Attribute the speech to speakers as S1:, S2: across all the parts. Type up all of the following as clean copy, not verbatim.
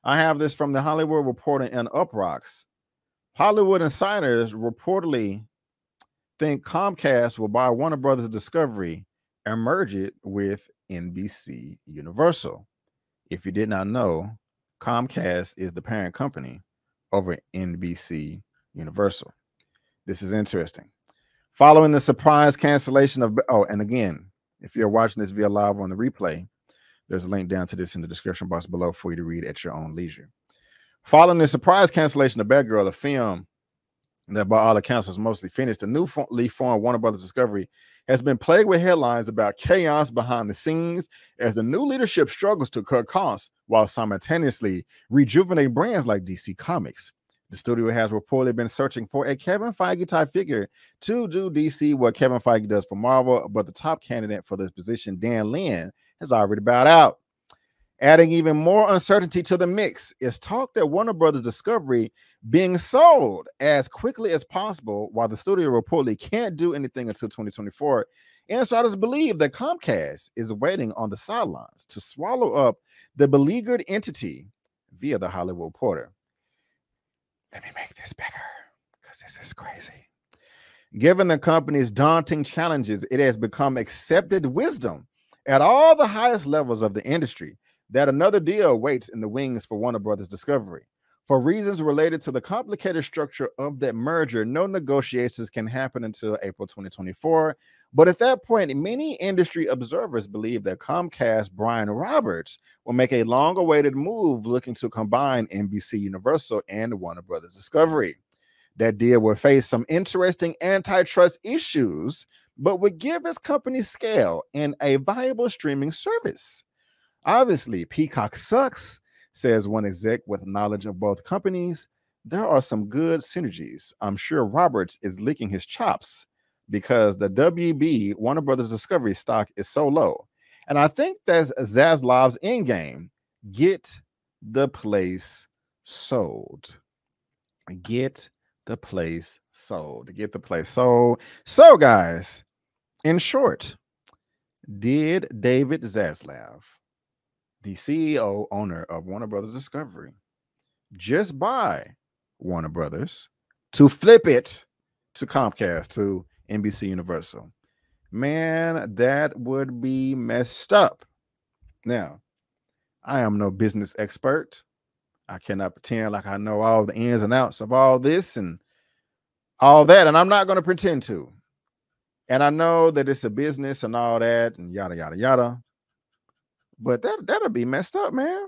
S1: I have this from the Hollywood Reporter and Uprocks. Hollywood insiders reportedly think Comcast will buy Warner Brothers Discovery and merge it with NBC Universal. If you did not know, Comcast is the parent company over NBC Universal. This is interesting. Following the surprise cancellation of, oh, and again, if you're watching this via live on the replay, there's a link down to this in the description box below for you to read at your own leisure. Following the surprise cancellation of Batgirl, a film that by all accounts was mostly finished, the newly formed Warner Brothers Discovery has been plagued with headlines about chaos behind the scenes as the new leadership struggles to cut costs while simultaneously rejuvenating brands like DC Comics. The studio has reportedly been searching for a Kevin Feige type figure to do DC what Kevin Feige does for Marvel, but the top candidate for this position, Dan Lin, has already bowed out. Adding even more uncertainty to the mix is talk that Warner Brothers Discovery being sold as quickly as possible, while the studio reportedly can't do anything until 2024. Insiders believe that Comcast is waiting on the sidelines to swallow up the beleaguered entity via the Hollywood Reporter. Let me make this bigger because this is crazy. Given the company's daunting challenges, it has become accepted wisdom at all the highest levels of the industry that another deal waits in the wings for Warner Brothers Discovery. For reasons related to the complicated structure of that merger, no negotiations can happen until April 2024. But at that point, many industry observers believe that Comcast Brian Roberts will make a long-awaited move looking to combine NBC Universal and Warner Brothers Discovery. That deal will face some interesting antitrust issues, but would give his company scale and a viable streaming service. Obviously, Peacock sucks, says one exec with knowledge of both companies. There are some good synergies. I'm sure Roberts is licking his chops because the WB, Warner Brothers Discovery stock is so low. And I think that's Zaslav's end game. Get the place sold. Get the place sold. Get the place sold. So, guys, in short, did David Zaslav, the CEO owner of Warner Brothers Discovery, just buy Warner Brothers to flip it to Comcast, to NBC Universal? Man, that would be messed up. Now, I am no business expert. I cannot pretend like I know all the ins and outs of all this and all that, and I'm not going to pretend to. And I know that it's a business and all that and yada, yada, yada. But that'll be messed up, man.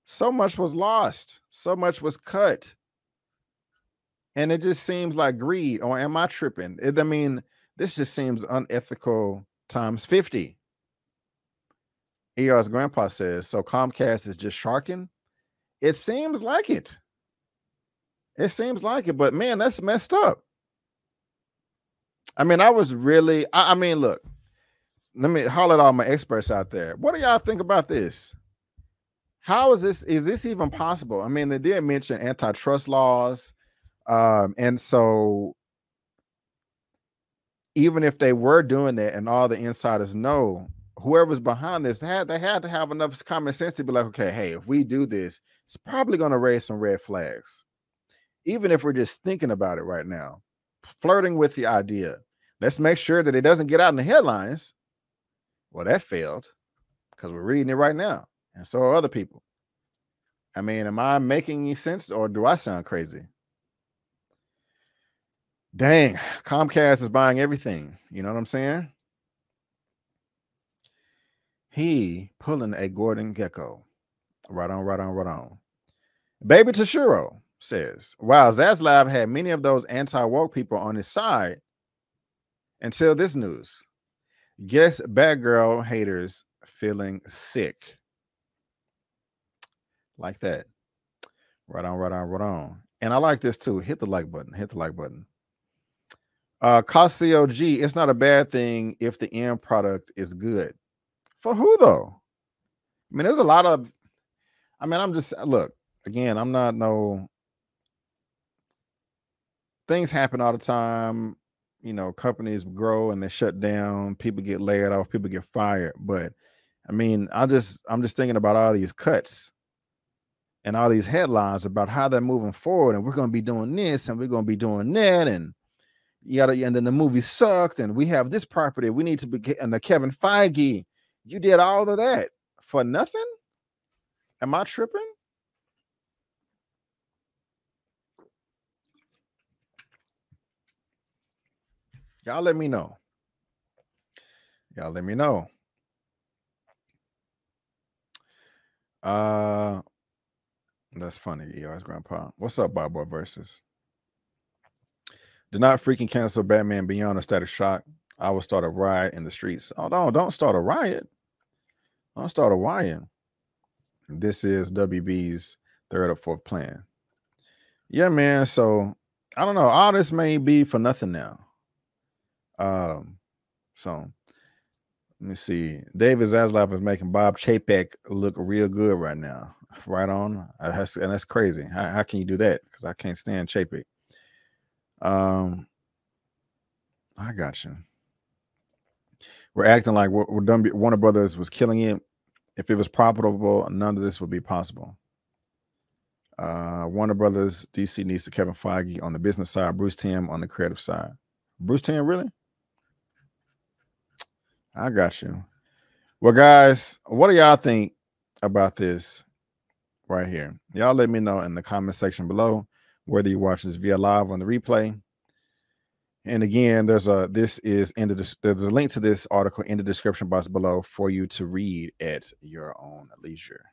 S1: So much was lost. So much was cut. And it just seems like greed. Or am I tripping? I mean, this just seems unethical times 50. ER's grandpa says, so Comcast is just sharking? It seems like it. It seems like it. But, man, that's messed up. I mean, I was really, I mean, look. Let me holler at all my experts out there. What do y'all think about this? How is this? Is this even possible? I mean, they did mention antitrust laws. And so even if they were doing that and all the insiders know, whoever's behind this, they had to have enough common sense to be like, okay, hey, if we do this, it's probably going to raise some red flags. Even if we're just thinking about it right now, flirting with the idea. Let's make sure that it doesn't get out in the headlines. Well, that failed because we're reading it right now. And so are other people. I mean, am I making any sense or do I sound crazy? Dang, Comcast is buying everything. You know what I'm saying? He pulling a Gordon Gekko. Right on, right on, right on. Baby Tashiro says, wow, Zaslav had many of those anti-woke people on his side until this news. Guess Batgirl haters feeling sick. Like that. Right on, right on, right on. And I like this too. Hit the like button. Hit the like button. Casio G, it's not a bad thing if the end product is good. For who though? I mean, there's a lot of, I mean, I'm just, look, again, I'm not no, things happen all the time. You know, companies grow and they shut down, people get laid off, people get fired. But I mean, I'm just thinking about all these cuts and all these headlines about how they're moving forward, and we're going to be doing this and we're going to be doing that, and and then the movie sucked, and we have this property we need to be, and the Kevin Feige, you did all of that for nothing? Am I tripping? Y'all let me know. Y'all let me know. That's funny. ER's grandpa. What's up, Bob Boy Versus? Do not freaking cancel Batman Beyond a state of shock. I will start a riot in the streets. Oh, no, don't start a riot. Don't start a riot. This is WB's third or fourth plan. Yeah, man. So I don't know. All this may be for nothing now. So let me see. David Zaslav is making Bob Chapek look real good right now. Right on. And that's crazy. How can you do that? Because I can't stand Chapek. I got you. We're acting like we're done. Warner Brothers was killing it. If it was profitable, none of this would be possible. Warner Brothers, DC needs to Kevin Feige on the business side, Bruce Timm on the creative side. Bruce Timm, really? I got you. Well, guys, what do y'all think about this right here? Y'all let me know in the comment section below, whether you watch this via live on the replay. And again, there's a link to this article in the description box below for you to read at your own leisure.